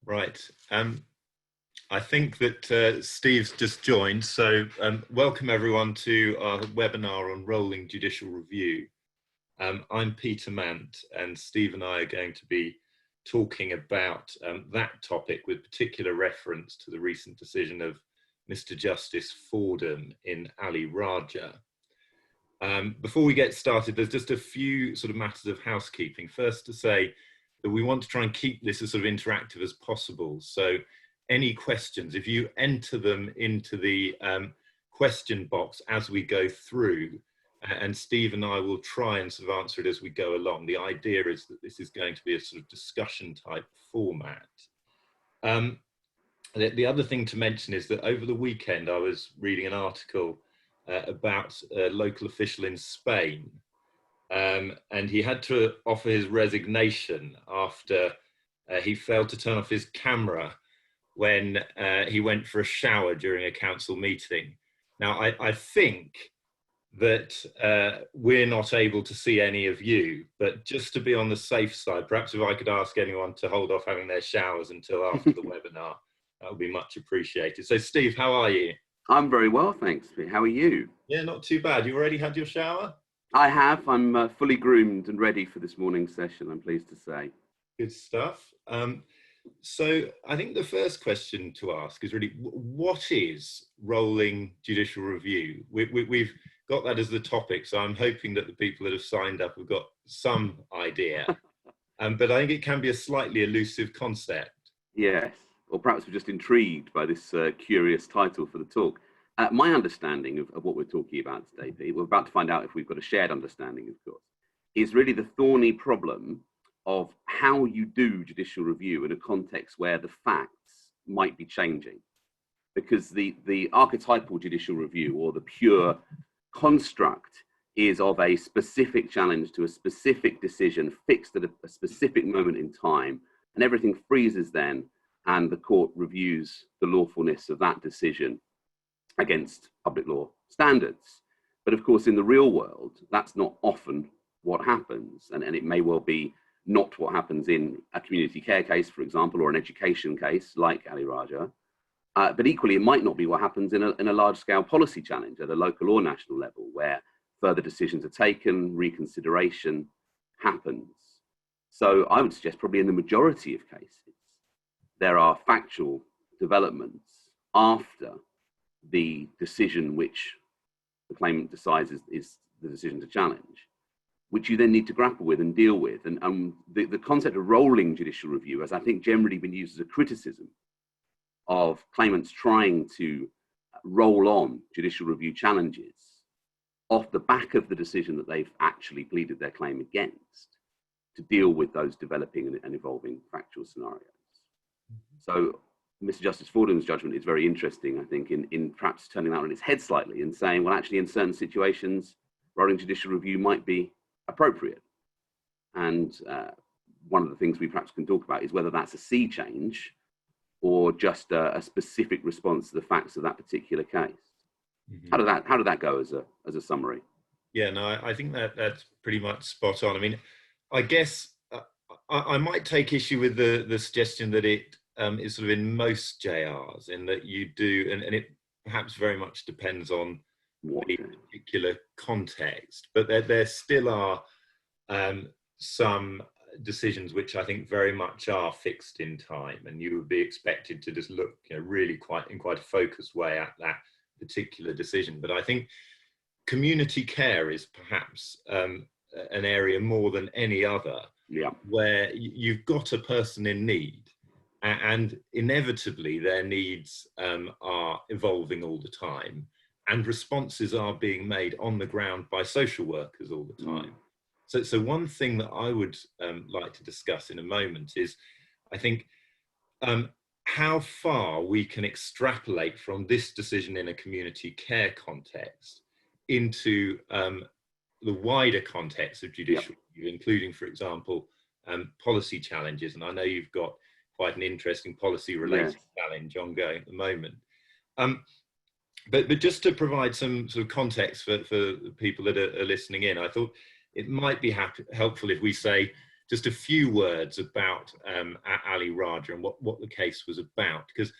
Right. I think that Steve's just joined, so welcome everyone to our webinar on rolling judicial review. I'm Peter Mant, and Steve and I are going to be talking about that topic with particular reference to the recent decision of Mr. Justice Fordham in Ali Raja. Before we get started, there's just a few sort of matters of housekeeping. First, to say that we want to try and keep this as sort of interactive as possible. So any questions, if you enter them into the question box as we go through, and Steve and I will try and sort of answer it as we go along. The idea is that this is going to be a sort of discussion type format. The other thing to mention is that over the weekend I was reading an article about a local official in Spain, and he had to offer his resignation after he failed to turn off his camera when he went for a shower during a council meeting. Now, I think that we're not able to see any of you, but just to be on the safe side, perhaps if I could ask anyone to hold off having their showers until after the webinar, that would be much appreciated. So Steve, how are you? I'm very well, thanks. How are you? Yeah, not too bad. You already had your shower? I have. I'm fully groomed and ready for this morning's session, I'm pleased to say. Good stuff. So I think the first question to ask is really, what is rolling judicial review? We've got that as the topic, so I'm hoping that the people that have signed up have got some idea. But I think it can be a slightly elusive concept. Yes, or perhaps we're just intrigued by this curious title for the talk. My understanding of what we're talking about today, Pete, we're about to find out if we've got a shared understanding, of course, is really the thorny problem of how you do judicial review in a context where the facts might be changing. Because the archetypal judicial review, or the pure construct, is of a specific challenge to a specific decision fixed at a specific moment in time, and everything freezes then, and the court reviews the lawfulness of that decision against public law standards. But of course, in the real world, that's not often what happens, and it may well be not what happens in a community care case, for example, or an education case like Ali Raja. But equally, it might not be what happens in a large-scale policy challenge at a local or national level, where further decisions are taken, reconsideration happens. So I would suggest probably in the majority of cases, there are factual developments after the decision which the claimant decides is the decision to challenge, which you then need to grapple with and deal with. And the concept of rolling judicial review has, I think, generally been used as a criticism of claimants trying to roll on judicial review challenges off the back of the decision that they've actually pleaded their claim against, to deal with those developing and evolving factual scenarios. So Mr. Justice Fordham's judgment is very interesting, I think, in perhaps turning that on its head slightly and saying, well, actually, in certain situations, rolling judicial review might be appropriate. And one of the things we perhaps can talk about is whether that's a sea change or just a specific response to the facts of that particular case. Mm-hmm. How did that go as a summary? Yeah, no, I think that's pretty much spot on. I mean, I guess I might take issue with the suggestion that it is sort of in most JRs, in that you do, and it perhaps very much depends on the particular context, but there still are some decisions which I think very much are fixed in time, and you would be expected to just look, really in quite a focused way at that particular decision. But I think community care is perhaps an area more than any other, where you've got a person in need, and inevitably their needs are evolving all the time, and responses are being made on the ground by social workers all the time. So one thing that I would like to discuss in a moment is, I think, how far we can extrapolate from this decision in a community care context into the wider context of judicial review, including, for example, policy challenges. And I know you've got quite an interesting policy-related challenge ongoing at the moment. But just to provide some sort of context for the people that are listening in, I thought it might be helpful if we say, just a few words about Ali Raja and what the case was about, because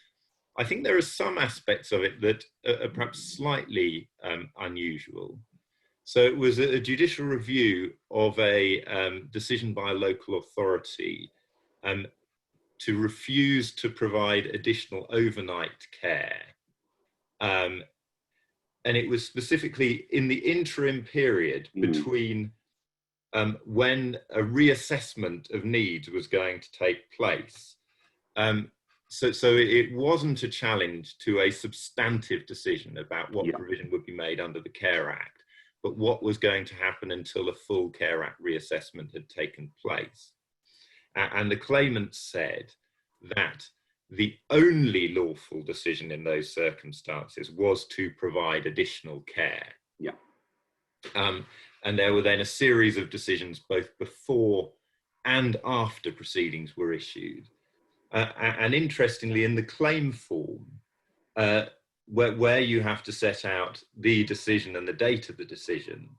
I think there are some aspects of it that are perhaps slightly unusual. So it was a judicial review of a decision by a local authority to refuse to provide additional overnight care. And it was specifically in the interim period between when a reassessment of needs was going to take place. So it wasn't a challenge to a substantive decision about what provision would be made under the Care Act, but what was going to happen until a full Care Act reassessment had taken place. And the claimant said that the only lawful decision in those circumstances was to provide additional care. And there were then a series of decisions both before and after proceedings were issued. And interestingly, in the claim form, where you have to set out the decision and the date of the decision,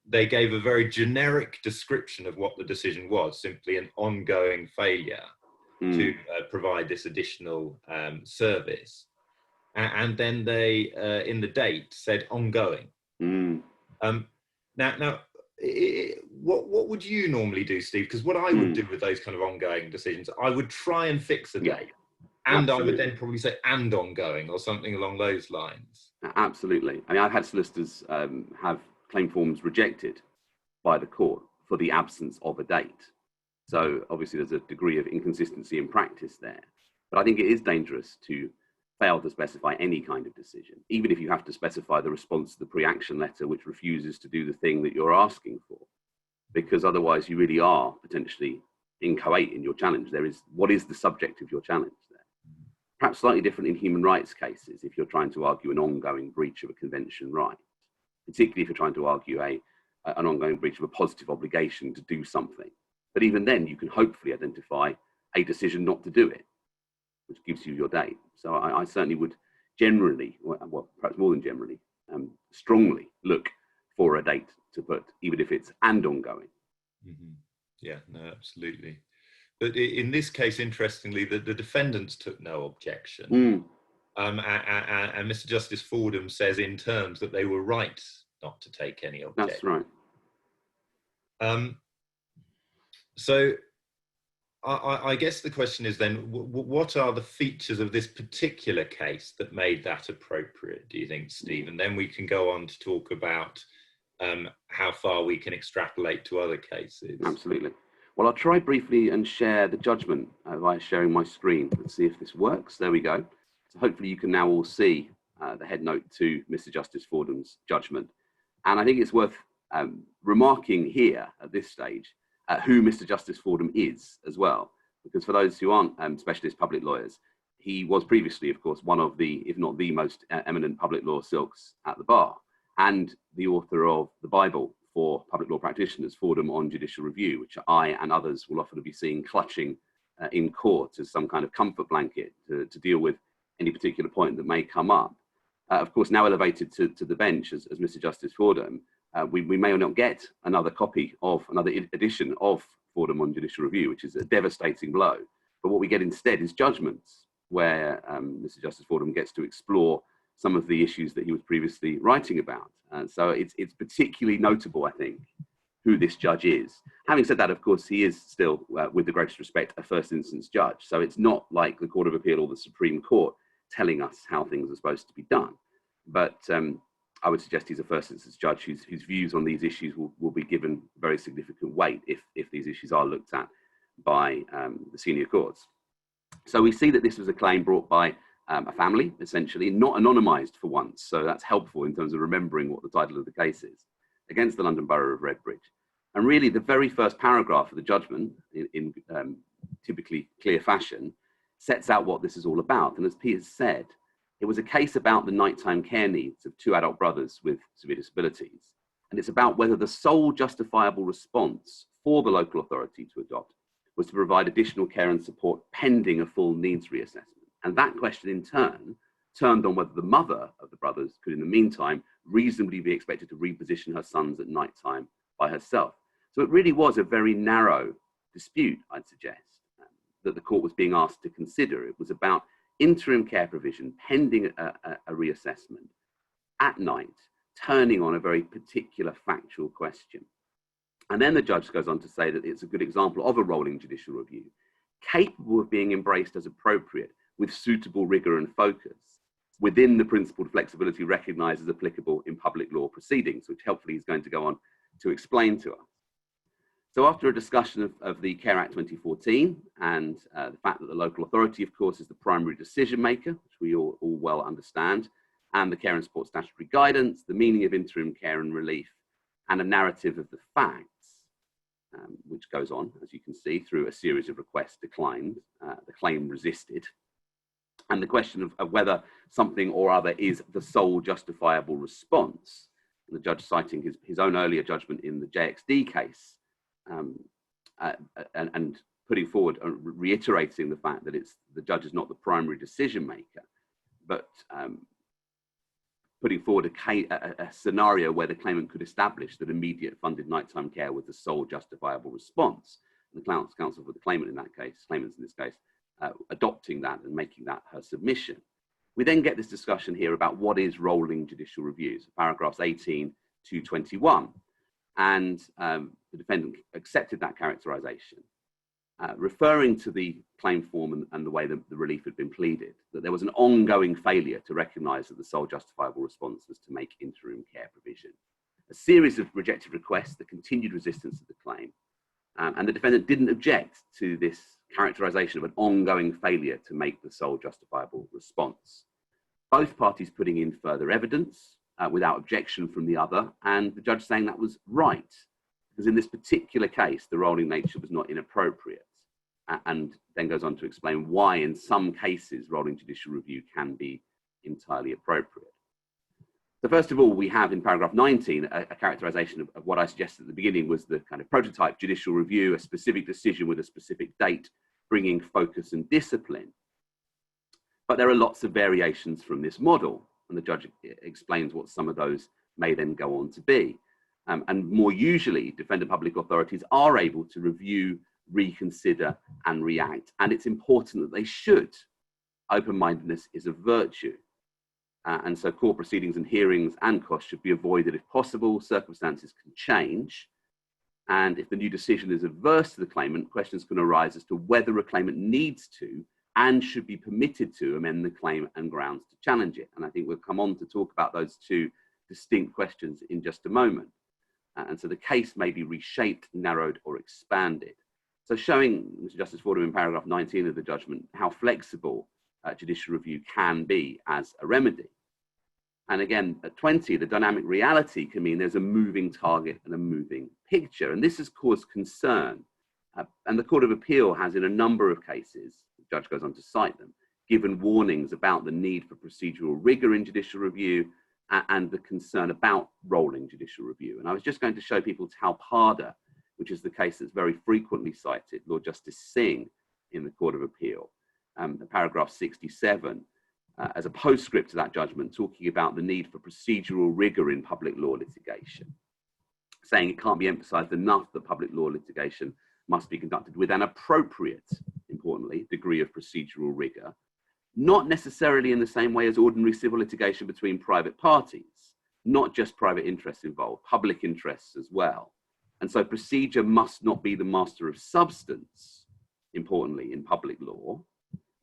they gave a very generic description of what the decision was, simply an ongoing failure to provide this additional service. And then they, in the date, said ongoing. Now, what would you normally do, Steve? Because what I would do with those kind of ongoing decisions, I would try and fix a date. And absolutely. I would then probably say and ongoing or something along those lines. Absolutely. I mean, I've had solicitors have claim forms rejected by the court for the absence of a date. So obviously there's a degree of inconsistency in practice there. But I think it is dangerous to fail to specify any kind of decision, even if you have to specify the response to the pre-action letter which refuses to do the thing that you're asking for, because otherwise you really are potentially inchoate in your challenge. What is the subject of your challenge there? Perhaps slightly different in human rights cases if you're trying to argue an ongoing breach of a convention right, particularly if you're trying to argue an ongoing breach of a positive obligation to do something. But even then you can hopefully identify a decision not to do it, which gives you your date. So I certainly would generally, well, perhaps more than generally, strongly look for a date to put, even if it's and ongoing. Yeah, no, absolutely. But in this case, interestingly, the defendants took no objection. And Mr. Justice Fordham says in terms that they were right not to take any objection. That's right. So I guess the question is then, what are the features of this particular case that made that appropriate, do you think, Steve? And then we can go on to talk about how far we can extrapolate to other cases. Absolutely. Well, I'll try briefly and share the judgment by sharing my screen. Let's see if this works. There we go. So hopefully you can now all see the head note to Mr. Justice Fordham's judgment. And I think it's worth remarking here at this stage who Mr. Justice Fordham is as well, because for those who aren't specialist public lawyers, he was previously, of course, one of the, if not the most eminent public law silks at the bar, and the author of the Bible for public law practitioners, Fordham on Judicial Review, which I and others will often be seen clutching in court as some kind of comfort blanket to deal with any particular point that may come up. Of course, now elevated to the bench as Mr. Justice Fordham, we may or not get another copy of another edition of Fordham on Judicial Review, which is a devastating blow. But what we get instead is judgments where Mr. Justice Fordham gets to explore some of the issues that he was previously writing about. So it's particularly notable, I think, who this judge is. Having said that, of course, he is still, with the greatest respect, a first instance judge. So it's not like the Court of Appeal or the Supreme Court telling us how things are supposed to be done. But I would suggest he's a first instance judge whose views on these issues will be given very significant weight if these issues are looked at by the senior courts. So we see that this was a claim brought by a family, essentially, not anonymised for once. So that's helpful in terms of remembering what the title of the case is, against the London Borough of Redbridge. And really the very first paragraph of the judgment, in typically clear fashion, sets out what this is all about. And as Peter said, it was a case about the nighttime care needs of two adult brothers with severe disabilities. And it's about whether the sole justifiable response for the local authority to adopt was to provide additional care and support pending a full needs reassessment. And that question in turn turned on whether the mother of the brothers could in the meantime reasonably be expected to reposition her sons at nighttime by herself. So it really was a very narrow dispute, I'd suggest, that the court was being asked to consider. It was about interim care provision pending a reassessment at night, turning on a very particular factual question. And then the judge goes on to say that it's a good example of a rolling judicial review, capable of being embraced as appropriate with suitable rigour and focus within the principled flexibility recognised as applicable in public law proceedings, which helpfully he's going to go on to explain to us. So after a discussion of the Care Act 2014 and the fact that the local authority, of course, is the primary decision maker, which we all well understand, and the care and support statutory guidance, the meaning of interim care and relief, and a narrative of the facts, which goes on, as you can see, through a series of requests declined, the claim resisted, and the question of whether something or other is the sole justifiable response. And the judge citing his own earlier judgment in the JXD case, and putting forward, reiterating the fact that the judge is not the primary decision maker, but putting forward a scenario where the claimant could establish that immediate funded nighttime care was the sole justifiable response. And the counsel for the claimant in that case, claimants in this case, adopting that and making that her submission. We then get this discussion here about what is rolling judicial reviews, paragraphs 18 to 21. And the defendant accepted that characterization, referring to the claim form and the way that the relief had been pleaded, that there was an ongoing failure to recognise that the sole justifiable response was to make interim care provision. A series of rejected requests, the continued resistance of the claim, and the defendant didn't object to this characterisation of an ongoing failure to make the sole justifiable response. Both parties putting in further evidence without objection from the other, and the judge saying that was right, because in this particular case, the rolling nature was not inappropriate, and then goes on to explain why in some cases rolling judicial review can be entirely appropriate. So first of all, we have in paragraph 19 a characterization of what I suggested at the beginning was the kind of prototype judicial review, a specific decision with a specific date, bringing focus and discipline. But there are lots of variations from this model, and the judge explains what some of those may then go on to be. And more usually, defendant public authorities are able to review, reconsider, and react. And it's important that they should. Open-mindedness is a virtue. And so court proceedings and hearings and costs should be avoided if possible. Circumstances can change. And if the new decision is adverse to the claimant, questions can arise as to whether a claimant needs to and should be permitted to amend the claim and grounds to challenge it. And I think we'll come on to talk about those two distinct questions in just a moment. And so the case may be reshaped, narrowed, or expanded. So showing, Mr. Justice Fordham, in paragraph 19 of the judgment, how flexible judicial review can be as a remedy. And again, at 20, the dynamic reality can mean there's a moving target and a moving picture. And this has caused concern. And the Court of Appeal has, in a number of cases, the judge goes on to cite them, given warnings about the need for procedural rigour in judicial review and the concern about rolling judicial review. And I was just going to show people Talparda, which is the case that's very frequently cited, Lord Justice Singh in the Court of Appeal, paragraph 67, as a postscript to that judgment, talking about the need for procedural rigour in public law litigation, saying it can't be emphasised enough that public law litigation must be conducted with an appropriate, importantly, degree of procedural rigour, not necessarily in the same way as ordinary civil litigation between private parties, not just private interests involved, public interests as well. And so procedure must not be the master of substance, importantly, in public law,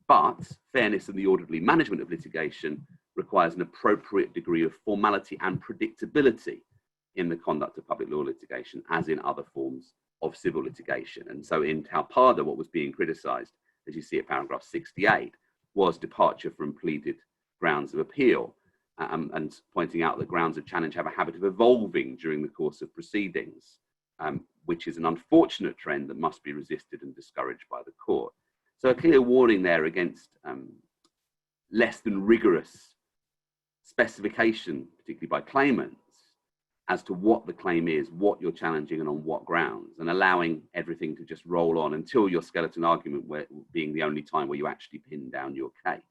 but fairness in the orderly management of litigation requires an appropriate degree of formality and predictability in the conduct of public law litigation, as in other forms of civil litigation. And so in Talparda, what was being criticised, as you see at paragraph 68, was departure from pleaded grounds of appeal, and pointing out that grounds of challenge have a habit of evolving during the course of proceedings, which is an unfortunate trend that must be resisted and discouraged by the court. So a clear warning there against less than rigorous specification, particularly by claimants, as to what the claim is, what you're challenging and on what grounds, and allowing everything to just roll on until your skeleton argument being the only time where you actually pin down your case.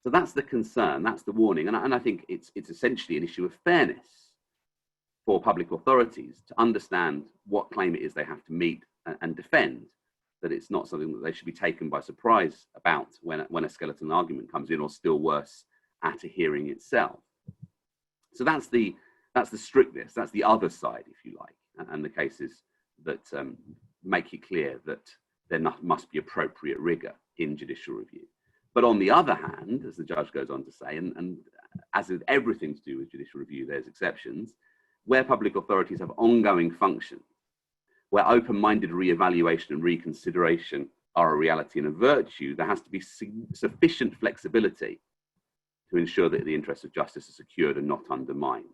So that's the concern, that's the warning, and I think it's essentially an issue of fairness. for public authorities to understand what claim it is they have to meet and defend, that it's not something that they should be taken by surprise about when a skeleton argument comes in, or still worse, at a hearing itself. So that's the strictness, that's the other side, if you like, and the cases that make it clear that there must be appropriate rigour in judicial review. But on the other hand, as the judge goes on to say, and as with everything to do with judicial review, there's exceptions, where public authorities have ongoing function, where open-minded re-evaluation and reconsideration are a reality and a virtue, there has to be sufficient flexibility to ensure that the interests of justice are secured and not undermined.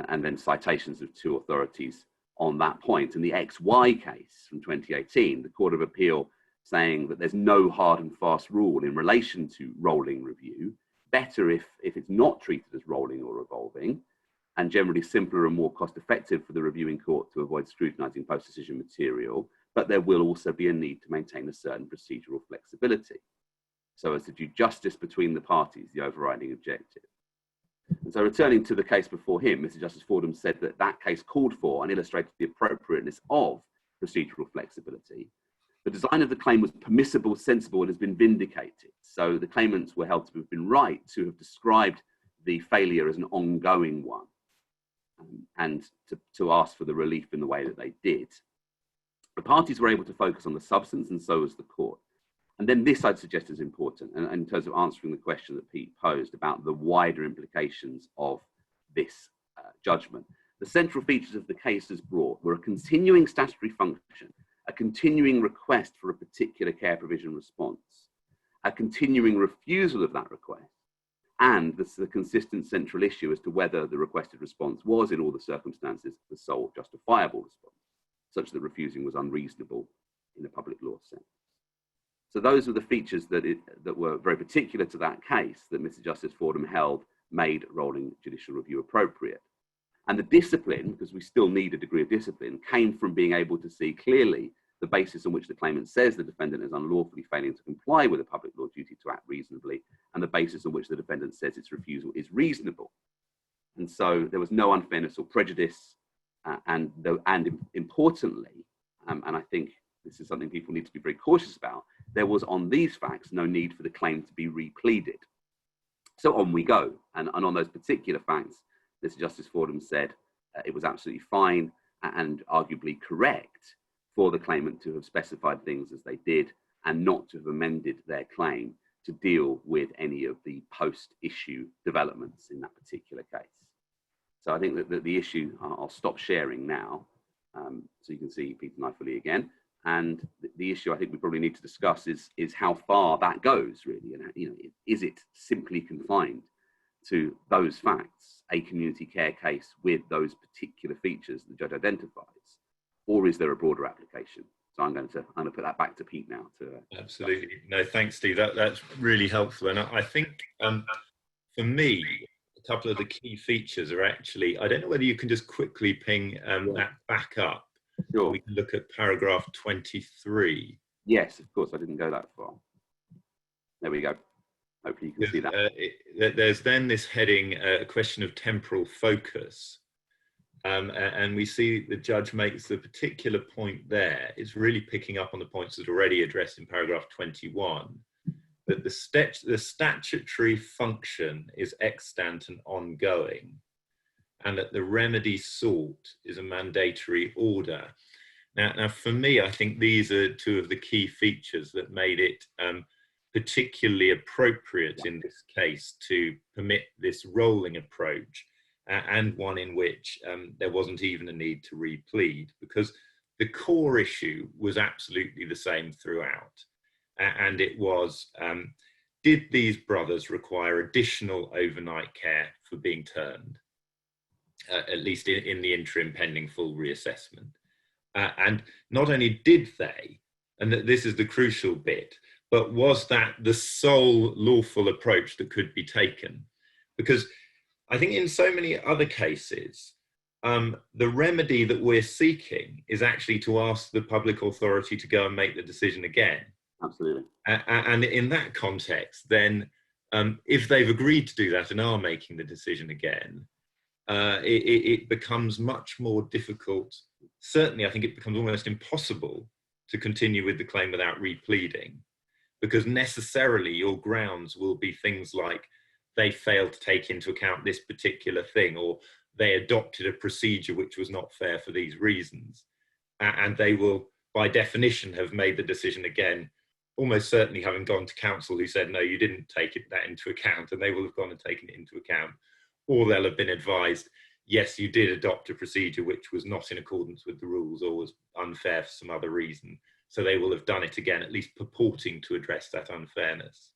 And then citations of two authorities on that point. In the XY case from 2018, the Court of Appeal saying that there's no hard and fast rule in relation to rolling review, better if it's not treated as rolling or revolving, and generally simpler and more cost effective for the reviewing court to avoid scrutinising post-decision material, but there will also be a need to maintain a certain procedural flexibility, so as to do justice between the parties, the overriding objective. And so returning to the case before him, Mr. Justice Fordham said that that case called for and illustrated the appropriateness of procedural flexibility. The design of the claim was permissible, sensible, and has been vindicated. So the claimants were held to have been right to have described the failure as an ongoing one, and to ask for the relief in the way that they did. The parties were able to focus on the substance, and so was the court. And then this, I'd suggest, is important, and in terms of answering the question that Pete posed about the wider implications of this judgment. The central features of the case as brought were a continuing statutory function, a continuing request for a particular care provision response, a continuing refusal of that request, and the consistent central issue as to whether the requested response was, in all the circumstances, the sole justifiable response, such that refusing was unreasonable in a public law sense. So those are the features that were very particular to that case that Mr. Justice Fordham held made rolling judicial review appropriate. And the discipline, because we still need a degree of discipline, came from being able to see clearly the basis on which the claimant says the defendant is unlawfully failing to comply with a public law duty to act reasonably, and the basis on which the defendant says its refusal is reasonable. And so there was no unfairness or prejudice, and importantly, and I think this is something people need to be very cautious about, there was on these facts no need for the claim to be repleaded. So on we go, and on those particular facts, Mr. Justice Fordham said it was absolutely fine and arguably correct for the claimant to have specified things as they did and not to have amended their claim to deal with any of the post-issue developments in that particular case. So I think that the issue, I'll stop sharing now, so you can see Peter and I fully again. And the issue I think we probably need to discuss is how far that goes, really. And is it simply confined to those facts, a community care case with those particular features the judge identifies, or is there a broader application? So I'm going to put that back to Pete now. Absolutely. No, thanks, Steve. That's really helpful. And I think for me, a couple of the key features are actually, I don't know whether you can just quickly ping that back up. Sure. We can look at paragraph 23. Yes, of course. I didn't go that far. There we go. Hopefully you can see that. There's then this heading, a question of temporal focus. And we see the judge makes the particular point there. It's really picking up on the points that are already addressed in paragraph 21, that the statutory function is extant and ongoing, and that the remedy sought is a mandatory order. Now, for me, I think these are two of the key features that made it particularly appropriate in this case to permit this rolling approach, and one in which there wasn't even a need to replead, because the core issue was absolutely the same throughout. And it was, did these brothers require additional overnight care for being turned, at least in the interim pending full reassessment? And not only did they, and this is the crucial bit, but was that the sole lawful approach that could be taken? Because I think in so many other cases, the remedy that we're seeking is actually to ask the public authority to go and make the decision again. Absolutely. And in that context, then if they've agreed to do that and are making the decision again, it becomes much more difficult. Certainly, I think it becomes almost impossible to continue with the claim without repleading, because necessarily your grounds will be things like they failed to take into account this particular thing, or they adopted a procedure which was not fair for these reasons. And they will, by definition, have made the decision again, almost certainly having gone to counsel who said, no, you didn't take that into account, and they will have gone and taken it into account. Or they'll have been advised, yes, you did adopt a procedure which was not in accordance with the rules or was unfair for some other reason. So they will have done it again, at least purporting to address that unfairness.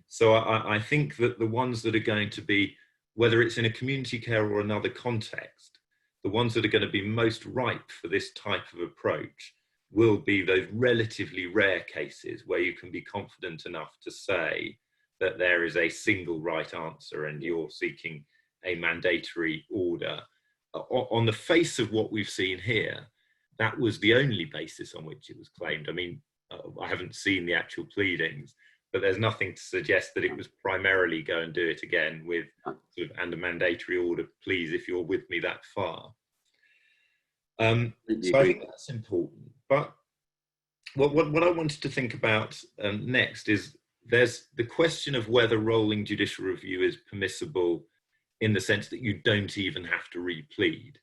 So I think that the ones that are going to be, whether it's in a community care or another context, the ones that are going to be most ripe for this type of approach will be those relatively rare cases where you can be confident enough to say that there is a single right answer and you're seeking a mandatory order. On the face of what we've seen here, that was the only basis on which it was claimed. I mean, I haven't seen the actual pleadings, but there's nothing to suggest that it was primarily go and do it again with sort of, and a mandatory order, please, if you're with me that far. So I think that's important. But what I wanted to think about next is there's the question of whether rolling judicial review is permissible in the sense that you don't even have to replead.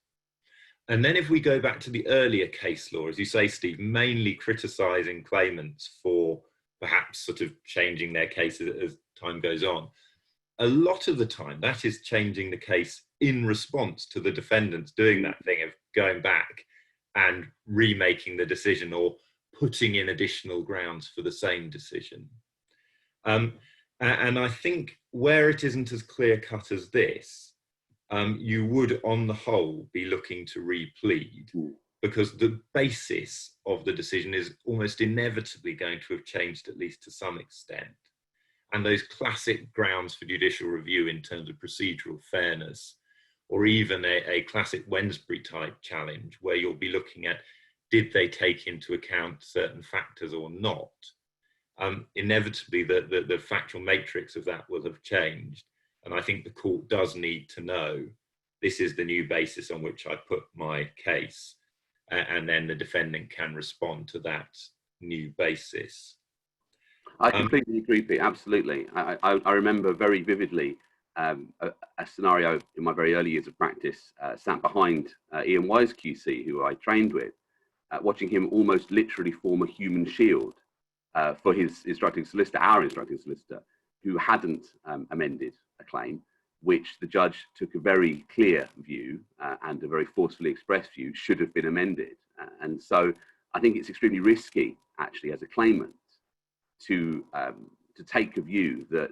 And then if we go back to the earlier case law, as you say, Steve, mainly criticising claimants for perhaps sort of changing their case as time goes on, a lot of the time that is changing the case in response to the defendants doing that thing of going back and remaking the decision or putting in additional grounds for the same decision. And I think where it isn't as clear cut as this, you would on the whole be looking to replead, because the basis of the decision is almost inevitably going to have changed, at least to some extent. And those classic grounds for judicial review in terms of procedural fairness, or even a classic Wednesbury type challenge where you'll be looking at, did they take into account certain factors or not? Inevitably, the factual matrix of that will have changed. And I think the court does need to know, this is the new basis on which I put my case. And then the defendant can respond to that new basis. I completely agree, Pete, absolutely. I remember very vividly a scenario in my very early years of practice, sat behind Ian Wise QC, who I trained with, watching him almost literally form a human shield for his instructing solicitor, our instructing solicitor, who hadn't amended a claim, which the judge took a very clear view and a very forcefully expressed view should have been amended. And so I think it's extremely risky, actually, as a claimant, to take a view that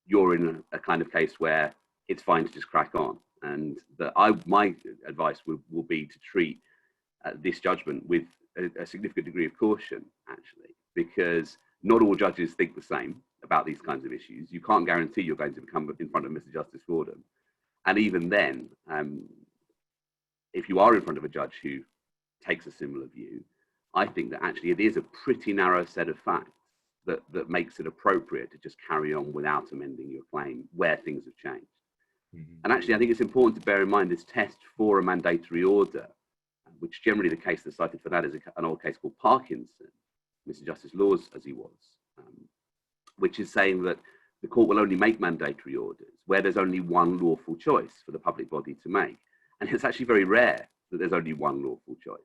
you're in a kind of case where it's fine to just crack on. And that my advice will be to treat this judgment with a significant degree of caution, actually, because not all judges think the same about these kinds of issues. You can't guarantee you're going to come in front of Mr. Justice Fordham. And even then, if you are in front of a judge who takes a similar view, I think that actually it is a pretty narrow set of facts that makes it appropriate to just carry on without amending your claim where things have changed. Mm-hmm. And actually, I think it's important to bear in mind this test for a mandatory order, which generally the case that's cited for that is an old case called Parkinson, Mr. Justice Laws as he was, which is saying that the court will only make mandatory orders where there's only one lawful choice for the public body to make. And it's actually very rare that there's only one lawful choice.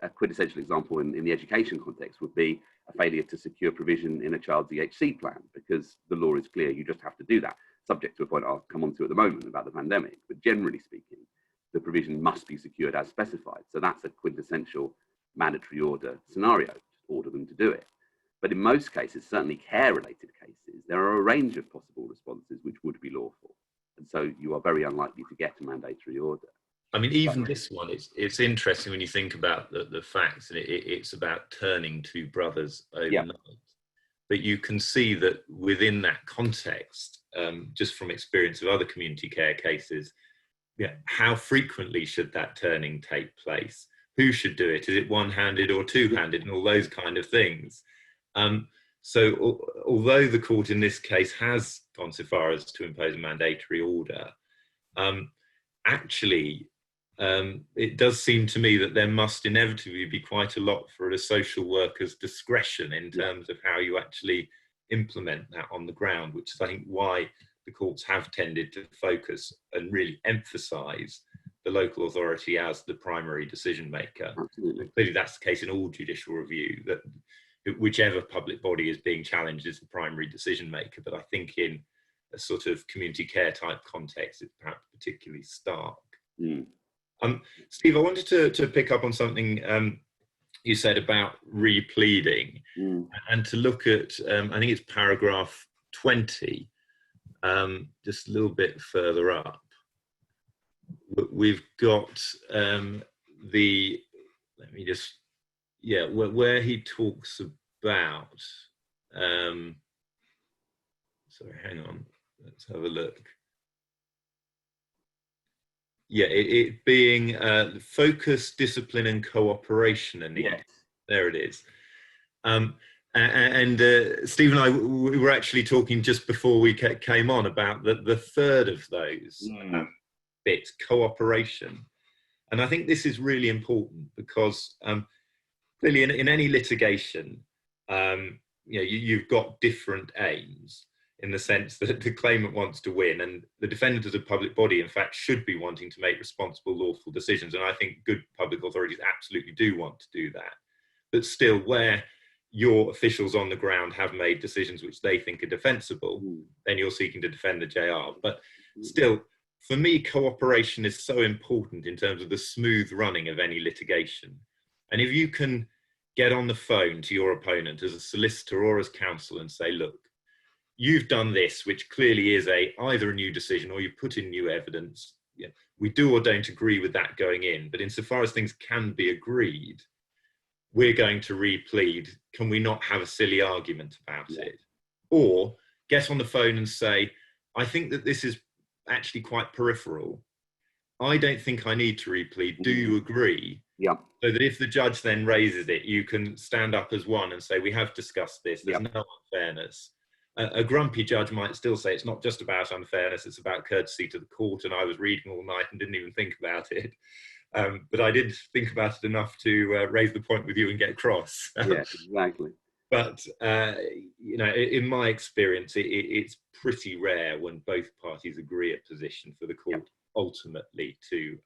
A quintessential example in the education context would be a failure to secure provision in a child's EWHC plan, because the law is clear, you just have to do that, subject to a point I'll come on to at the moment about the pandemic. But generally speaking, the provision must be secured as specified. So that's a quintessential mandatory order scenario, just order them to do it. But in most cases, certainly care-related cases, there are a range of possible responses which would be lawful. And so you are very unlikely to get a mandatory order. I mean, even this one, it's interesting when you think about the facts, and it's about turning two brothers overnight. Yeah. But you can see that within that context, just from experience of other community care cases, how frequently should that turning take place? Who should do it? Is it one-handed or two-handed, and all those kind of things? So although the court in this case has gone so far as to impose a mandatory order, Actually, it does seem to me that there must inevitably be quite a lot for a social worker's discretion in terms of how you actually implement that on the ground, which is, I think, why the courts have tended to focus and really emphasise the local authority as the primary decision maker. Absolutely. Clearly, that's the case in all judicial review, that whichever public body is being challenged is the primary decision maker. But I think in a sort of community care type context, it's perhaps particularly stark. Steve, I wanted to pick up on something you said about repleading, and to look at, I think it's paragraph 20, just a little bit further up. We've got where he talks about, sorry, hang on, let's have a look. Yeah, it being focus, discipline, and cooperation. And there it is. And Steve and I, we were actually talking just before we came on about the third of those bits, cooperation. And I think this is really important because clearly in any litigation, you've got different aims, in the sense that the claimant wants to win, and the defendant as a public body, in fact, should be wanting to make responsible, lawful decisions. And I think good public authorities absolutely do want to do that. But still, where your officials on the ground have made decisions which they think are defensible, then you're seeking to defend the JR. But still, for me, cooperation is so important in terms of the smooth running of any litigation. And if you can get on the phone to your opponent as a solicitor or as counsel and say, look, you've done this, which clearly is either a new decision or you put in new evidence. Yeah, we do or don't agree with that going in, but insofar as things can be agreed, we're going to replead. Can we not have a silly argument about it? Or get on the phone and say, I think that this is actually quite peripheral. I don't think I need to replead. Do you agree? Yeah. So that if the judge then raises it, you can stand up as one and say, we have discussed this. There's no unfairness. A grumpy judge might still say it's not just about unfairness, it's about courtesy to the court, and I was reading all night and didn't even think about it. But I did think about it enough to raise the point with you and get cross. Yes, exactly. But, in my experience, it's pretty rare when both parties agree a position for the court ultimately to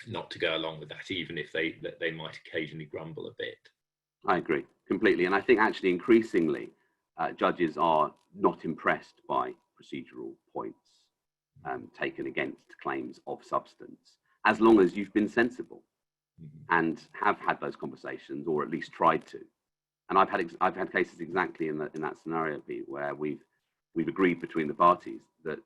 not to go along with that, even if they might occasionally grumble a bit. I agree completely. And I think actually increasingly, judges are not impressed by procedural points taken against claims of substance, as long as you've been sensible and have had those conversations, or at least tried to. And I've had cases exactly in that scenario, Pete, where we've agreed between the parties that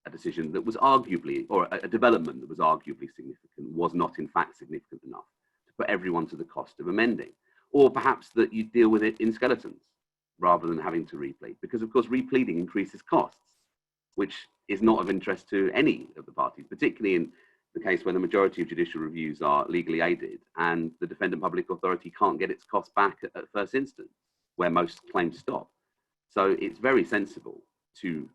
a decision that was arguably, or a development that was arguably significant, was not in fact significant enough to put everyone to the cost of amending, or perhaps that you deal with it in skeletons rather than having to replead, because of course repleading increases costs, which is not of interest to any of the parties, particularly in the case where the majority of judicial reviews are legally aided and the defendant public authority can't get its costs back at first instance, where most claims stop. So it's very sensible to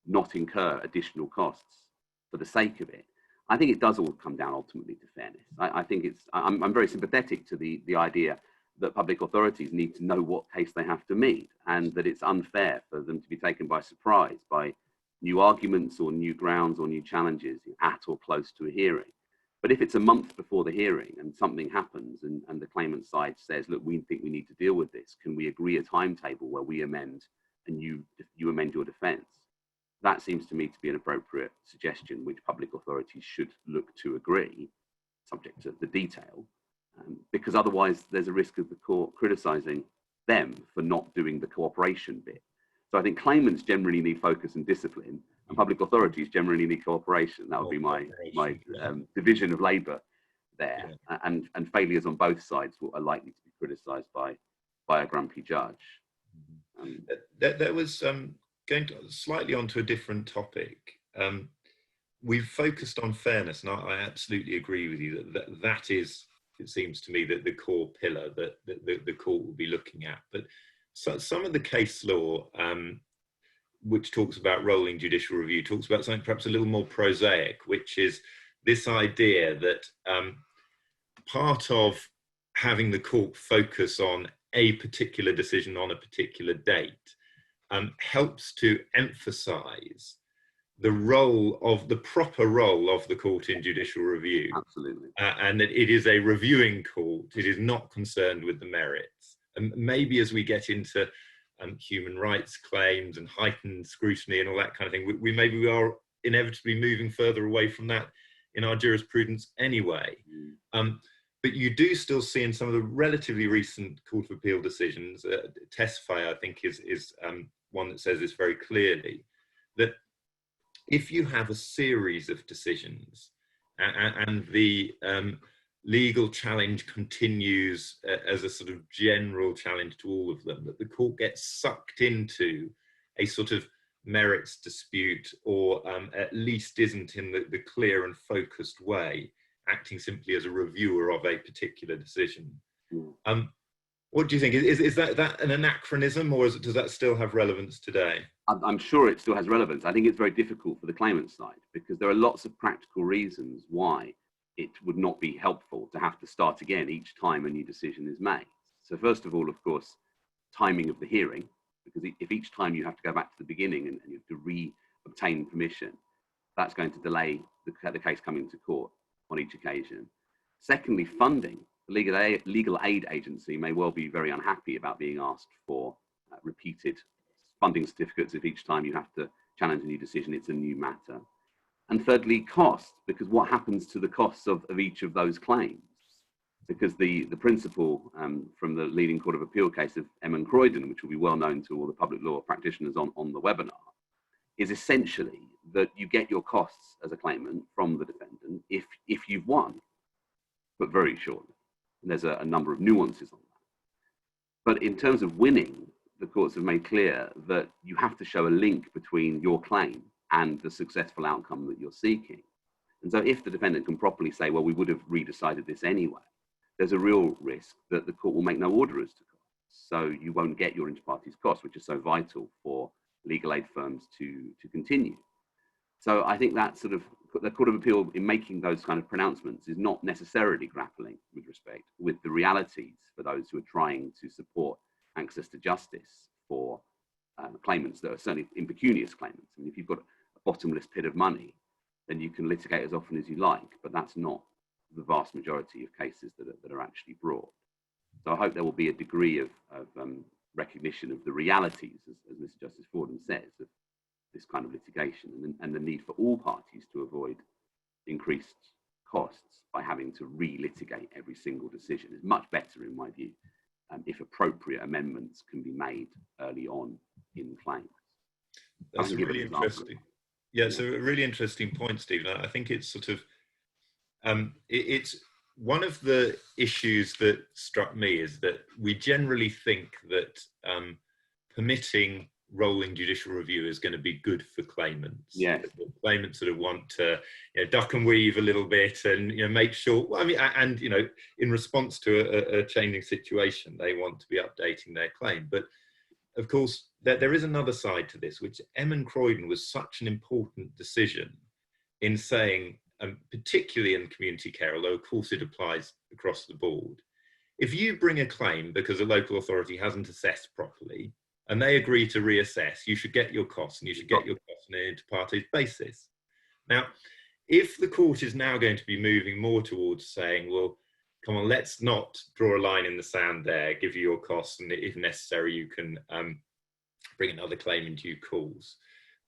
not incur additional costs for the sake of it. I think it does all come down ultimately to fairness. I think I'm very sympathetic to the idea that public authorities need to know what case they have to meet, and that it's unfair for them to be taken by surprise by new arguments or new grounds or new challenges at or close to a hearing. But if it's a month before the hearing and something happens and the claimant side says, look, we think we need to deal with this, can we agree a timetable where we amend and you amend your defence? That seems to me to be an appropriate suggestion, which public authorities should look to agree, subject to the detail, because otherwise there's a risk of the court criticising them for not doing the cooperation bit. So I think claimants generally need focus and discipline, and public authorities generally need cooperation. That would be my division of labour there. Yeah. And failures on both sides are likely to be criticised by a grumpy judge. There was going slightly onto a different topic. We've focused on fairness, and I absolutely agree with you that is, it seems to me, that the core pillar that the court will be looking at. But some of the case law which talks about rolling judicial review, talks about something perhaps a little more prosaic, which is this idea that part of having the court focus on a particular decision on a particular date helps to emphasize the proper role of the court in judicial review. Absolutely. And that it is a reviewing court. It is not concerned with the merits. And maybe as we get into human rights claims and heightened scrutiny and all that kind of thing, we are inevitably moving further away from that in our jurisprudence anyway. But you do still see in some of the relatively recent Court of Appeal decisions, Tesfaye, I think, is one that says this very clearly, that if you have a series of decisions and the legal challenge continues as a sort of general challenge to all of them, that the court gets sucked into a sort of merits dispute, or at least isn't in the clear and focused way, acting simply as a reviewer of a particular decision. What do you think? Is that an anachronism, or does that still have relevance today? I'm sure it still has relevance. I think it's very difficult for the claimant side, because there are lots of practical reasons why it would not be helpful to have to start again each time a new decision is made. So first of all, of course, timing of the hearing, because if each time you have to go back to the beginning and you have to re-obtain permission, that's going to delay the case coming to court on each occasion. Secondly, funding. The legal aid agency may well be very unhappy about being asked for repeated funding certificates if each time you have to challenge a new decision, it's a new matter. And thirdly, costs, because what happens to the costs of each of those claims? Because the principle from the leading Court of Appeal case of M. Croydon, which will be well known to all the public law practitioners on the webinar, is essentially that you get your costs as a claimant from the defendant if you've won, but very shortly. And there's a number of nuances on that. But in terms of winning, the courts have made clear that you have to show a link between your claim and the successful outcome that you're seeking. And so if the defendant can properly say, well, we would have re-decided this anyway, there's a real risk that the court will make no order as to costs. So you won't get your inter partes costs, which are so vital for legal aid firms to continue. So I think that sort of, the Court of Appeal in making those kind of pronouncements is not necessarily grappling with respect with the realities for those who are trying to support access to justice for claimants that are certainly impecunious claimants. I mean, if you've got a bottomless pit of money, then you can litigate as often as you like, but that's not the vast majority of cases that are actually brought. So I hope there will be a degree of recognition of the realities, as Mr. Justice Fordham says, of this kind of litigation, and the need for all parties to avoid increased costs by having to re-litigate every single decision. Is much better, in my view, if appropriate amendments can be made early on in claims. That's really interesting. Yeah, it's a really interesting point, Stephen. I think it's sort of, it's one of the issues that struck me is that we generally think that permitting rolling judicial review is going to be good for claimants. Yeah, claimants sort of want to duck and weave a little bit and make sure. Well, I mean, and in response to a changing situation, they want to be updating their claim. But of course, there is another side to this, which M. Croydon was such an important decision in saying, particularly in community care, although of course it applies across the board. If you bring a claim because a local authority hasn't assessed properly, and they agree to reassess, you should get your costs, and you should get your costs on an inter partes basis. Now, if the court is now going to be moving more towards saying, well, come on, let's not draw a line in the sand there, give you your costs, and if necessary, you can bring another claim in due course.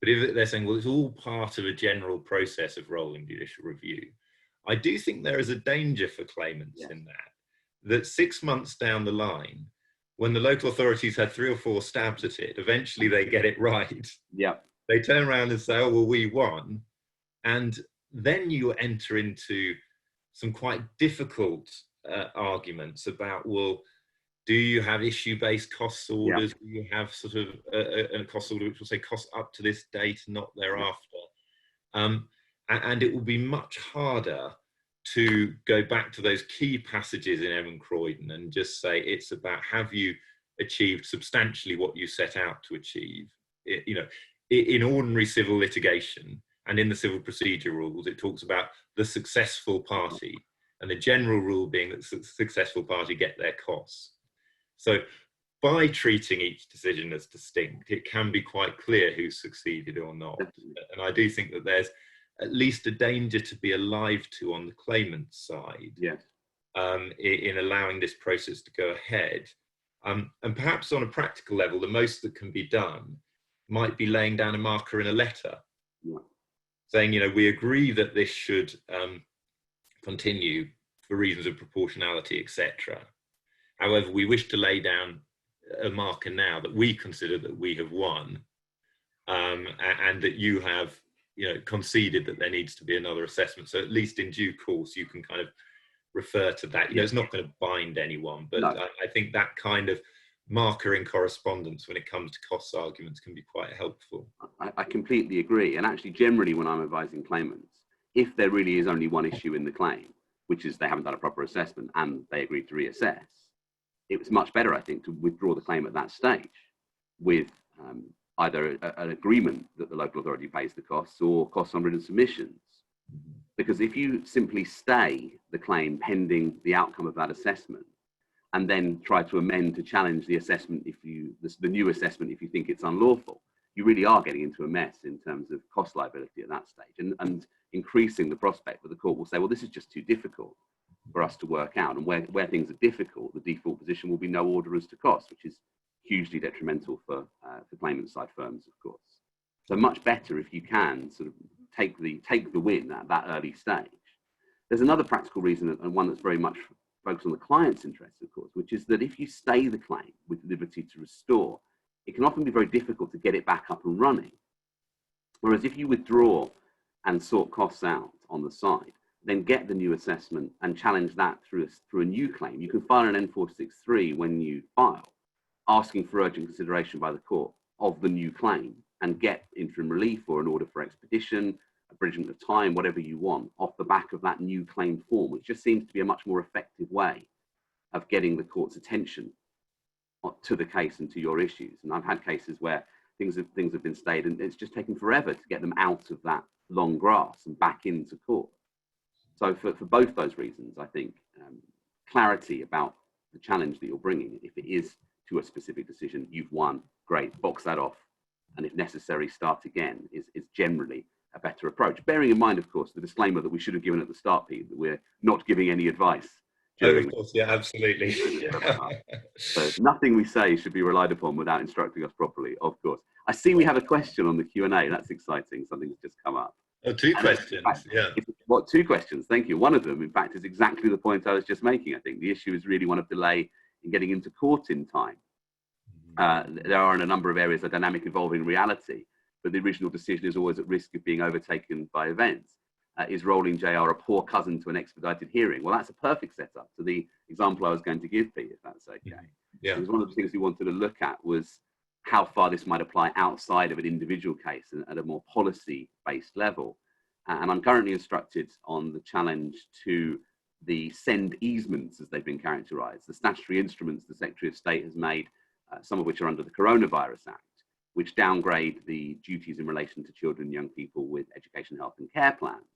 But if they're saying, well, it's all part of a general process of rolling judicial review, I do think there is a danger for claimants in that 6 months down the line, when the local authorities had 3 or 4 stabs at it, eventually they get it right. Yeah. They turn around and say, oh, well, we won. And then you enter into some quite difficult arguments about, well, do you have issue-based costs orders? Do you have sort of a cost order which will say costs up to this date, not thereafter? And it will be much harder to go back to those key passages in M. Croydon and just say it's about, have you achieved substantially what you set out to achieve? in ordinary civil litigation and in the civil procedure rules, it talks about the successful party, and the general rule being that the successful party get their costs. So by treating each decision as distinct, it can be quite clear who succeeded or not. And I do think that there's at least a danger to be alive to on the claimant side, Yes. In allowing this process to go ahead. And perhaps on a practical level, the most that can be done might be laying down a marker in a letter, saying, we agree that this should continue for reasons of proportionality, etc. However, we wish to lay down a marker now that we consider that we have won, and that you have, conceded that there needs to be another assessment. So at least in due course, you can kind of refer to that. It's not going to bind anyone, but no. I think that kind of marker in correspondence when it comes to costs arguments can be quite helpful. I completely agree. And actually, generally, when I'm advising claimants, if there really is only one issue in the claim, which is they haven't done a proper assessment and they agreed to reassess, it was much better, I think, to withdraw the claim at that stage with either an agreement that the local authority pays the costs or costs on written submissions. Because if you simply stay the claim pending the outcome of that assessment and then try to amend to challenge the assessment, the new assessment, if you think it's unlawful, you really are getting into a mess in terms of cost liability at that stage, and increasing the prospect that the court will say, well, this is just too difficult for us to work out. And where things are difficult, the default position will be no order as to cost, which is hugely detrimental for claimant side firms, of course. So much better if you can sort of take the win at that early stage. There's another practical reason, and one that's very much focused on the client's interests, of course, which is that if you stay the claim with liberty to restore, it can often be very difficult to get it back up and running. Whereas if you withdraw and sort costs out on the side, then get the new assessment and challenge that through a new claim. You can file an N463 when you file, asking for urgent consideration by the court of the new claim, and get interim relief or an order for expedition, abridgment of time, whatever you want, off the back of that new claim form, which just seems to be a much more effective way of getting the court's attention to the case and to your issues. And I've had cases where things have been stayed and it's just taken forever to get them out of that long grass and back into court. So for both those reasons, I think clarity about the challenge that you're bringing, if it is to a specific decision, you've won, great, box that off. And if necessary, start again is generally a better approach. Bearing in mind, of course, the disclaimer that we should have given at the start, Pete, that we're not giving any advice. Of course, yeah, absolutely. So nothing we say should be relied upon without instructing us properly, of course. I see we have a question on the Q&A. That's exciting. Something's just come up. Oh, two questions, yeah. What, two questions? Thank you. One of them, in fact, is exactly the point I was just making. I think the issue is really one of delay in getting into court in time. There are in a number of areas a dynamic evolving reality, but the original decision is always at risk of being overtaken by events. Is rolling JR a poor cousin to an expedited hearing? Well, that's a perfect setup to the example I was going to give, Pete, if that's okay. Yeah. Because one of the things we wanted to look at was how far this might apply outside of an individual case and at a more policy-based level. And I'm currently instructed on the challenge to the send easements, as they've been characterised, the statutory instruments the Secretary of State has made, some of which are under the Coronavirus Act, which downgrade the duties in relation to children and young people with education, health and care plans.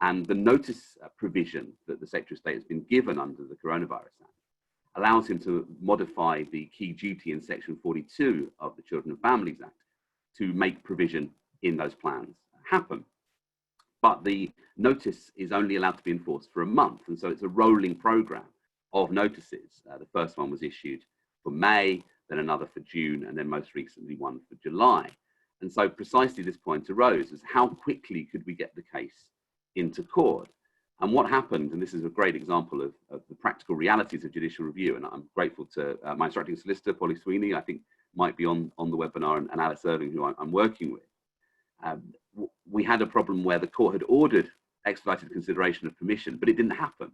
And the notice provision that the Secretary of State has been given under the Coronavirus Act allows him to modify the key duty in Section 42 of the Children and Families Act to make provision in those plans happen. But the notice is only allowed to be enforced for a month. And so it's a rolling programme of notices. The first one was issued for May, then another for June, and then most recently one for July. And so precisely this point arose as how quickly could we get the case into court? And what happened, and this is a great example of the practical realities of judicial review, and I'm grateful to my instructing solicitor, Polly Sweeney, I think might be on the webinar, and Alice Irving, who I'm working with. We had a problem where the court had ordered expedited consideration of permission, but it didn't happen.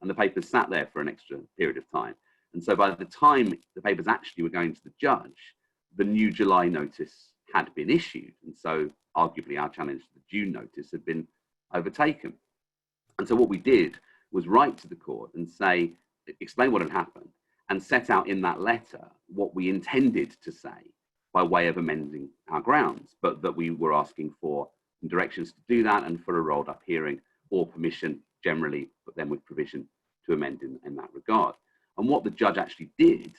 And the papers sat there for an extra period of time. And so by the time the papers actually were going to the judge, the new July notice had been issued. And so arguably our challenge to the June notice had been overtaken. And so what we did was write to the court and say, explain what had happened and set out in that letter what we intended to say by way of amending our grounds, but that we were asking for directions to do that and for a rolled up hearing or permission generally, but then with provision to amend in that regard. And what the judge actually did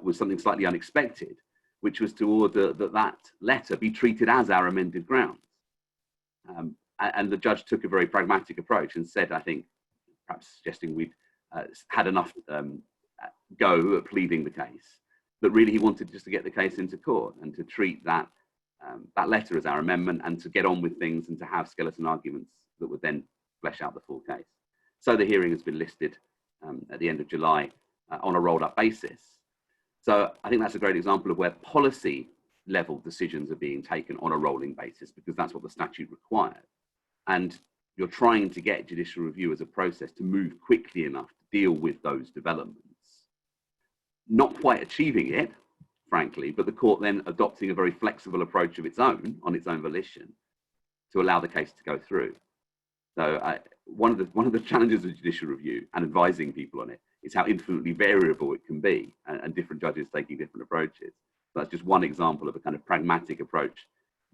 was something slightly unexpected, which was to order that letter be treated as our amended grounds. And the judge took a very pragmatic approach and said, I think, perhaps suggesting we'd had enough go at pleading the case, that really he wanted just to get the case into court and to treat that letter as our amendment and to get on with things and to have skeleton arguments that would then flesh out the full case. So the hearing has been listed at the end of July on a rolled up basis. So I think that's a great example of where policy level decisions are being taken on a rolling basis, because that's what the statute requires. And you're trying to get judicial review as a process to move quickly enough to deal with those developments. Not quite achieving it, frankly, but the court then adopting a very flexible approach of its own, on its own volition, to allow the case to go through. So one of the challenges of judicial review and advising people on it is how infinitely variable it can be, and different judges taking different approaches. So that's just one example of a kind of pragmatic approach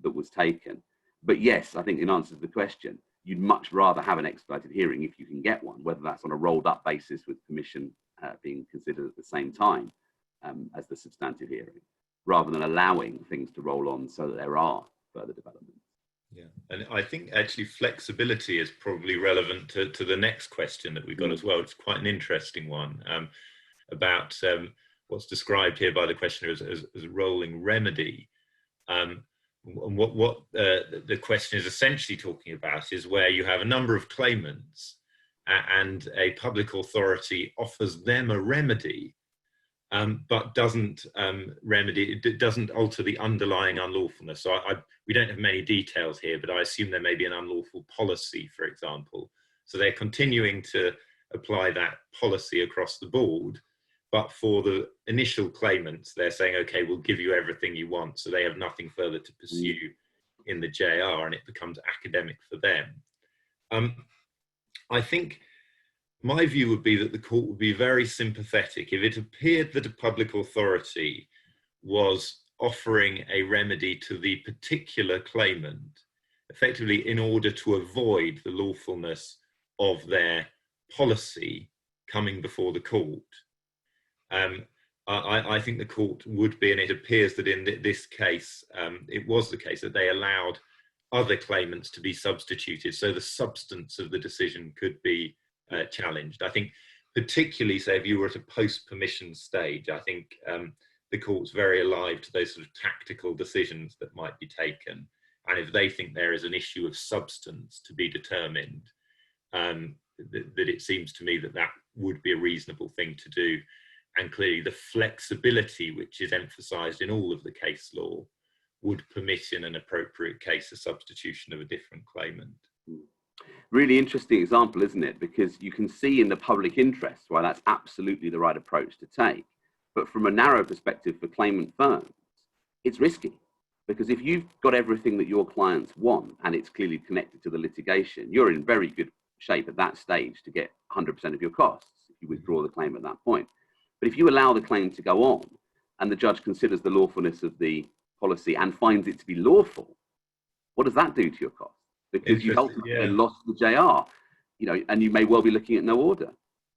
that was taken. But yes, I think in answer to the question, you'd much rather have an expedited hearing if you can get one, whether that's on a rolled up basis with permission being considered at the same time as the substantive hearing, rather than allowing things to roll on so that there are further developments. Yeah, and I think actually flexibility is probably relevant to the next question that we got as well. It's quite an interesting one about what's described here by the questioner as a rolling remedy. And what the question is essentially talking about is where you have a number of claimants and a public authority offers them a remedy, but doesn't it doesn't alter the underlying unlawfulness. So we don't have many details here, but I assume there may be an unlawful policy, for example. So they're continuing to apply that policy across the board, but for the initial claimants, they're saying, okay, we'll give you everything you want. So they have nothing further to pursue in the JR, and it becomes academic for them. I think my view would be that the court would be very sympathetic if it appeared that a public authority was offering a remedy to the particular claimant, effectively in order to avoid the lawfulness of their policy coming before the court. I think the court would be, and it appears that in this case, it was the case that they allowed other claimants to be substituted, so the substance of the decision could be challenged. I think particularly, say, if you were at a post-permission stage, I think the court's very alive to those sort of tactical decisions that might be taken. And if they think there is an issue of substance to be determined, that it seems to me that that would be a reasonable thing to do. And clearly the flexibility which is emphasised in all of the case law would permit in an appropriate case a substitution of a different claimant. Really interesting example, isn't it? Because you can see in the public interest why that's absolutely the right approach to take. But from a narrow perspective for claimant firms, it's risky. Because if you've got everything that your clients want and it's clearly connected to the litigation, you're in very good shape at that stage to get 100% of your costs if you withdraw the claim at that point. But if you allow the claim to go on and the judge considers the lawfulness of the policy and finds it to be lawful, what does that do to your costs? Because you ultimately lost the JR, and you may well be looking at no order.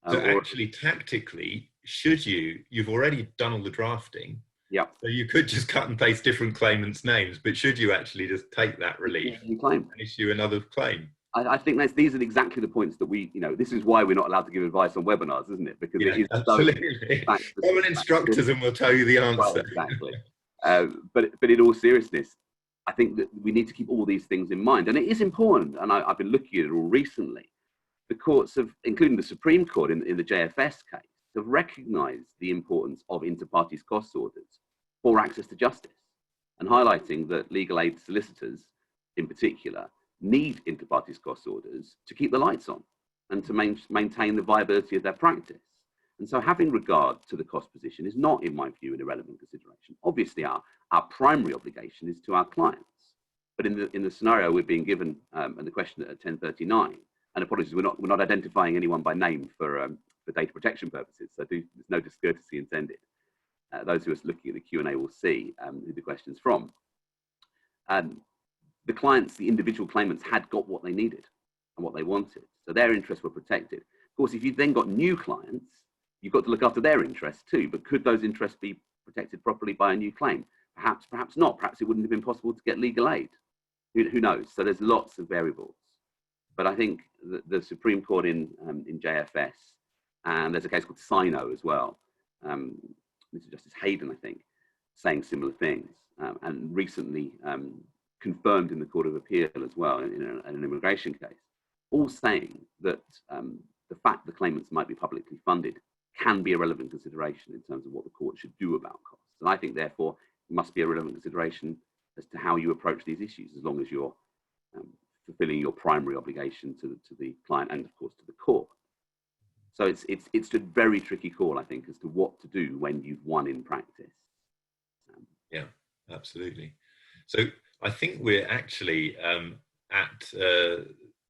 So actually, tactically, you've already done all the drafting. Yeah. So you could just cut and paste different claimants' names, but should you actually just take that relief and issue another claim? I think these are exactly the points that this is why we're not allowed to give advice on webinars, isn't it? Because it is absolutely. Come and instruct us and we'll tell you the answer. Well, exactly. But in all seriousness, I think that we need to keep all these things in mind. And it is important, and I've been looking at it all recently, the courts have, including the Supreme Court in the JFS case, have recognised the importance of inter partes cost orders for access to justice, and highlighting that legal aid solicitors, in particular, need inter partes cost orders to keep the lights on and to maintain the viability of their practice. And so having regard to the cost position is not, in my view, an irrelevant consideration. Obviously, our primary obligation is to our clients. But in the scenario we're being given, and the question at 10:39, and apologies, we're not identifying anyone by name for data protection purposes, so there's no discourtesy intended. those who are looking at the Q&A will see who the question's from. The clients, the individual claimants, had got what they needed and what they wanted, so their interests were protected. Of course, if you've then got new clients, you've got to look after their interests too, but could those interests be protected properly by a new claim? Perhaps, perhaps not. Perhaps it wouldn't have been possible to get legal aid. Who knows? So there's lots of variables. But I think the Supreme Court in JFS, and there's a case called Sino as well, Mr. Justice Hayden, I think, saying similar things, and recently confirmed in the Court of Appeal as well in an immigration case, all saying that the fact the claimants might be publicly funded can be a relevant consideration in terms of what the court should do about costs. And I think, therefore, it must be a relevant consideration as to how you approach these issues, as long as you're fulfilling your primary obligation to the client and, of course, to the court. So it's a very tricky call, I think, as to what to do when you've won in practice. Yeah, absolutely. So I think we're actually at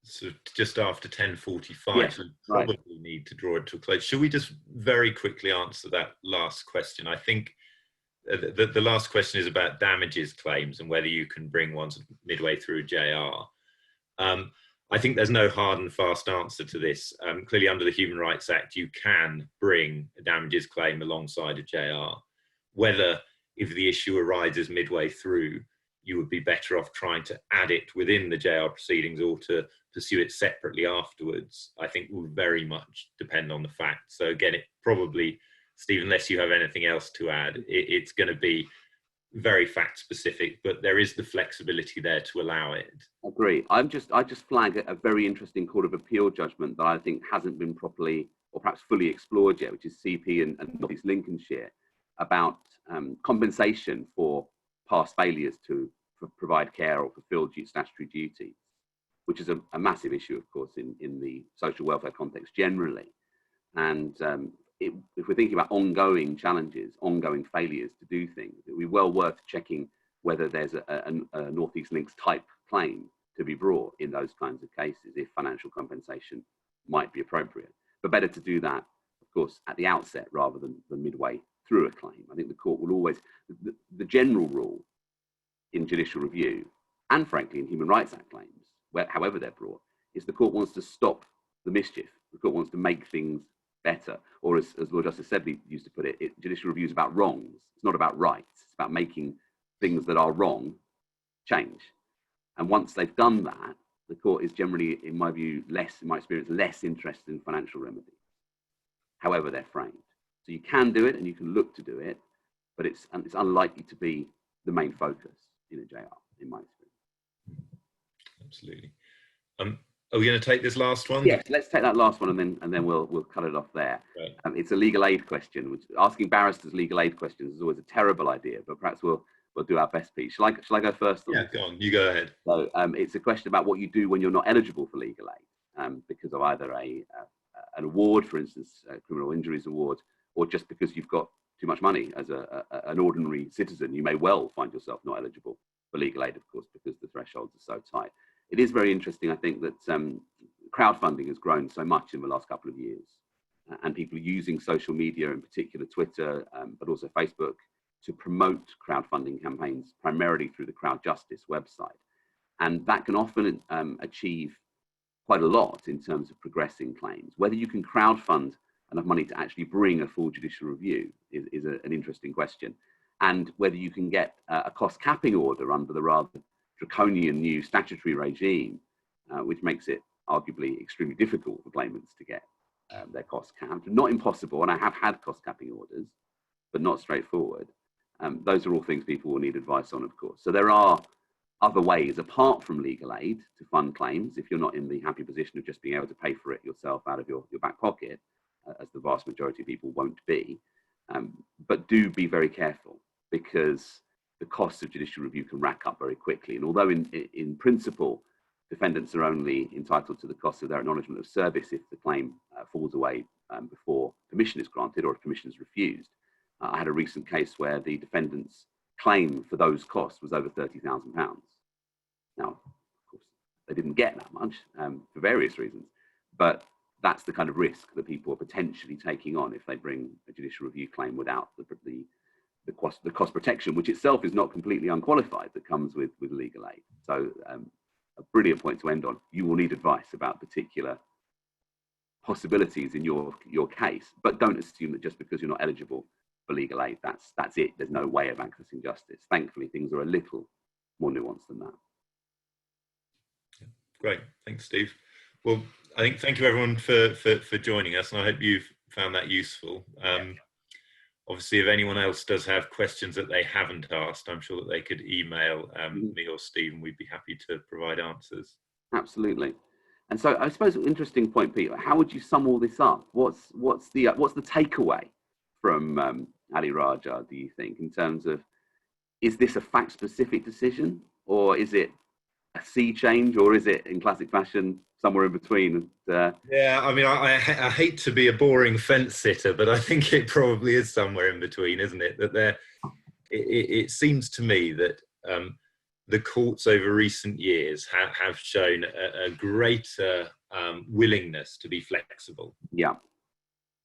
sort of just after 10:45, Yeah, so we probably need to draw it to a close. Should we just very quickly answer that last question? I think the last question is about damages claims and whether you can bring ones midway through JR. I think there's no hard and fast answer to this. Clearly, under the Human Rights Act, you can bring a damages claim alongside a JR. Whether, if the issue arises midway through, you would be better off trying to add it within the JR proceedings or to pursue it separately afterwards, I think will very much depend on the facts. So again, it probably, Steve, unless you have anything else to add, it's going to be very fact specific, but there is the flexibility there to allow it. I agree. I just flag a very interesting Court of Appeal judgment that I think hasn't been properly or perhaps fully explored yet, which is CP and North East Lincolnshire, about compensation for past failures to provide care or fulfill statutory duties, which is a massive issue, of course, in the social welfare context generally. And if we're thinking about ongoing challenges, ongoing failures to do things, it would be well worth checking whether there's a North East Links type claim to be brought in those kinds of cases, if financial compensation might be appropriate. But better to do that, of course, at the outset rather than midway through a claim. I think the court will always, the general rule in judicial review, and frankly in Human Rights Act claims, however they're brought, is the court wants to stop the mischief. The court wants to make things better, or as Lord Justice Sedley used to put it, judicial review is about wrongs. It's not about rights. It's about making things that are wrong change. And once they've done that, the court is generally, in my view, in my experience, less interested in financial remedies, however they're framed. So you can do it and you can look to do it, but it's unlikely to be the main focus in a JR, in my experience. Absolutely. Are we going to take this last one? Yes, let's take that last one and then we'll cut it off there. Right. It's a legal aid question, which asking barristers legal aid questions is always a terrible idea, but perhaps we'll do our best piece. Shall I go first? Yeah, go on. You go ahead. So it's a question about what you do when you're not eligible for legal aid because of either an award, for instance, a criminal injuries award, or just because you've got too much money as an ordinary citizen. You may well find yourself not eligible for legal aid, of course, because the thresholds are so tight. It is very interesting, I think, that crowdfunding has grown so much in the last couple of years, and people using social media, in particular Twitter, but also Facebook, to promote crowdfunding campaigns, primarily through the Crowd Justice website. And that can often achieve quite a lot in terms of progressing claims. Whether you can crowdfund enough money to actually bring a full judicial review is an interesting question. And whether you can get a cost capping order under the rather draconian new statutory regime, which makes it arguably extremely difficult for claimants to get their costs capped. Not impossible, and I have had cost capping orders, but not straightforward. Those are all things people will need advice on, of course. So there are other ways apart from legal aid to fund claims if you're not in the happy position of just being able to pay for it yourself out of your back pocket, as the vast majority of people won't be. But do be very careful, because the costs of judicial review can rack up very quickly. And although in principle, defendants are only entitled to the cost of their acknowledgement of service if the claim falls away before permission is granted or if permission is refused. I had a recent case where the defendant's claim for those costs was over £30,000. Now, of course, they didn't get that much for various reasons, but that's the kind of risk that people are potentially taking on if they bring a judicial review claim without the the cost protection, which itself is not completely unqualified, that comes with legal aid. So a brilliant point to end on. You will need advice about particular possibilities in your case, but don't assume that just because you're not eligible for legal aid, that's it. There's no way of accessing justice. Thankfully, things are a little more nuanced than that. Great, thanks, Steve. Well, I think thank you everyone for joining us, and I hope you've found that useful. Obviously, if anyone else does have questions that they haven't asked, I'm sure that they could email me or Steve, and we'd be happy to provide answers. Absolutely. And so, I suppose an interesting point, Peter. How would you sum all this up? What's the takeaway from Ali Raja? Do you think, in terms of, is this a fact-specific decision, or is it a sea change, or is it, in classic fashion, somewhere in between? Yeah, I mean, I hate to be a boring fence sitter, but I think it probably is somewhere in between, isn't it? That it seems to me that the courts over recent years have shown a greater willingness to be flexible. Yeah.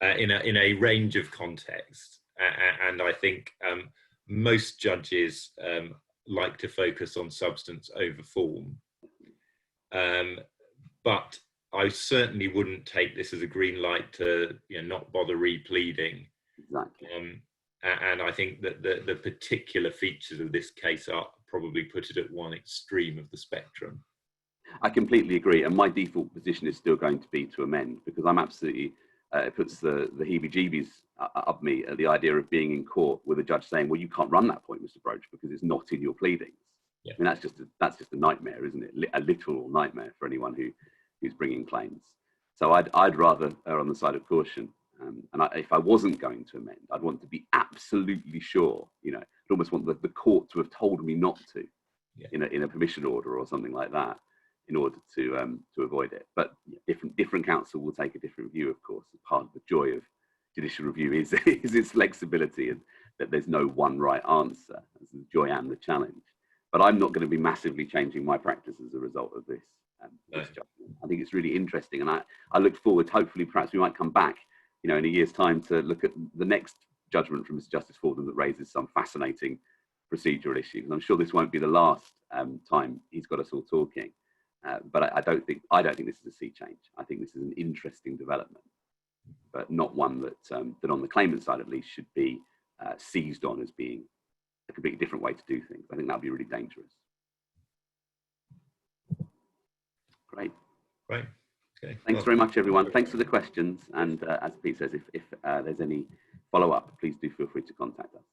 In a range of contexts, and I think most judges like to focus on substance over form. But I certainly wouldn't take this as a green light to not bother repleading. Exactly. And I think that the particular features of this case are probably put it at one extreme of the spectrum. I completely agree, and my default position is still going to be to amend, because I'm absolutely, it puts the heebie-jeebies up me at the idea of being in court with a judge saying, well, you can't run that point, Mr. Broach, because it's not in your pleadings. Yeah. I mean, that's just a nightmare, isn't it? A literal nightmare for anyone who's bringing claims. So I'd rather err on the side of caution. And if I wasn't going to amend, I'd want to be absolutely sure. I'd almost want the court to have told me not to, yeah, in a permission order or something like that, in order to avoid it. But different counsel will take a different view, of course. Part of the joy of judicial review is its flexibility, and that there's no one right answer. That's the joy and the challenge. But I'm not going to be massively changing my practice as a result of this. This judgment. I think it's really interesting, and I look forward. Hopefully, perhaps we might come back, in a year's time, to look at the next judgment from Mr. Justice Fordham that raises some fascinating procedural issues. And I'm sure this won't be the last time he's got us all talking. But I don't think this is a sea change. I think this is an interesting development, but not one that on the claimant side at least should be seized on as being a completely different way to do things. I think that would be really dangerous. Great. Right. Okay. Thanks very much, everyone. Thanks for the questions. And as Pete says, if there's any follow-up, please do feel free to contact us.